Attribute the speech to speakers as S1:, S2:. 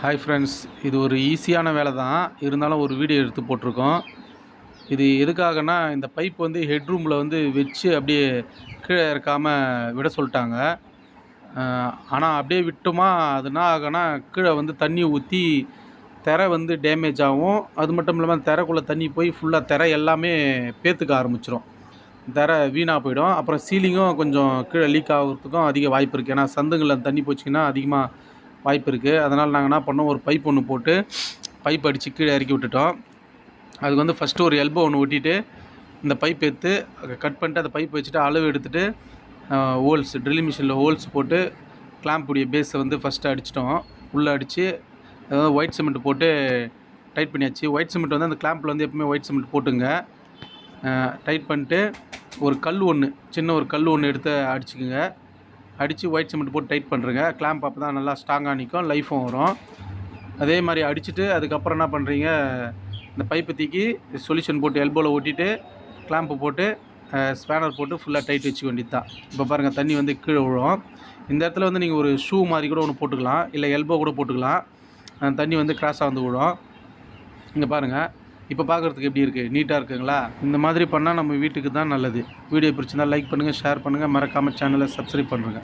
S1: Hi friends, இது ஒரு ஈஸியான வேலை தான். இருந்தாலும் ஒரு வீடியோ எடுத்து போட்டிருக்கோம். இது எதுக்காகன்னா, இந்த பைப் வந்து ஹெட் ரூமில் வந்து வச்சு அப்படியே கீழே இறக்காம விட சொல்லிட்டாங்க. ஆனால் அப்படியே விட்டோமா, அது என்ன ஆகும்னா கீழே வந்து தண்ணி ஊற்றி திரை வந்து டேமேஜ் ஆகும். அது மட்டும் இல்லாமல் திரைக்குள்ளே தண்ணி போய் ஃபுல்லாக திரை எல்லாமே பேத்துக்க ஆரம்பிச்சிடும். திரை வீணாக போயிடும். அப்புறம் சீலிங்கும் கொஞ்சம் கீழே லீக் ஆகிறதுக்கும் அதிக வாய்ப்பு இருக்குது. ஏன்னா சந்துங்களில் தண்ணி போச்சுங்கன்னா அதிகமாக வாய்ப்பு இருக்குது. அதனால் நாங்கள் என்ன பண்ணோம், ஒரு பைப் ஒன்று போட்டு பைப் அடித்து கீழே இறக்கி விட்டுட்டோம். அதுக்கு வந்து ஃபஸ்ட்டு ஒரு எல்போ ஒன்று ஒட்டிட்டு இந்த பைப் எடுத்து கட் பண்ணிட்டு அந்த பைப் வச்சுட்டு அளவு எடுத்துகிட்டு ஹோல்ஸ் ட்ரில்லிங் மிஷினில் ஹோல்ஸ் போட்டு கிளாம்புடைய பேஸை வந்து ஃபஸ்ட்டு அடிச்சிட்டோம். உள்ளே அடித்து அதாவது ஒயிட் சிமெண்ட் போட்டு டைட் பண்ணியாச்சு. ஒயிட் சிமெண்ட் வந்து அந்த கிளாம்பில் வந்து எப்பவுமே ஒயிட் சிமெண்ட் போட்டுங்க. டைட் பண்ணிட்டு ஒரு கல் ஒன்று, சின்ன ஒரு கல் ஒன்று எடுத்து அடிச்சுக்குங்க. அடித்து ஒயிட் சிமெண்ட் போட்டு டைட் பண்ணுறங்க. கிளாம்ப் அப்போ தான் நல்லா ஸ்ட்ராங்காக நிற்கும், லைஃபும் வரும். அதே மாதிரி அடிச்சுட்டு அதுக்கப்புறம் என்ன பண்ணுறீங்க, இந்த பைப்பை தூக்கி சொல்யூஷன் போட்டு எல்போவில் ஒட்டிட்டு கிளாம்பு போட்டு ஸ்பேனர் போட்டு ஃபுல்லாக டைட் வச்சுக்க வேண்டியது தான். இப்போ பாருங்கள், தண்ணி வந்து கீழே விழும். இந்த இடத்துல வந்து நீங்கள் ஒரு ஷூ மாதிரி கூட ஒன்று போட்டுக்கலாம், இல்லை எல்போ கூட போட்டுக்கலாம். தண்ணி வந்து கிராஸாக வந்து விழும். இங்கே பாருங்கள், இப்போ பார்க்குறதுக்கு எப்படி இருக்குது, நீட்டாக இருக்குங்களா? இந்த மாதிரி பண்ணால் நம்ம வீட்டுக்கு தான் நல்லது. வீடியோ பிடிச்சிருந்தால் லைக் பண்ணுங்கள், ஷேர் பண்ணுங்கள், மறக்காமல் சேனலை சப்ஸ்கிரைப் பண்ணுங்கள்.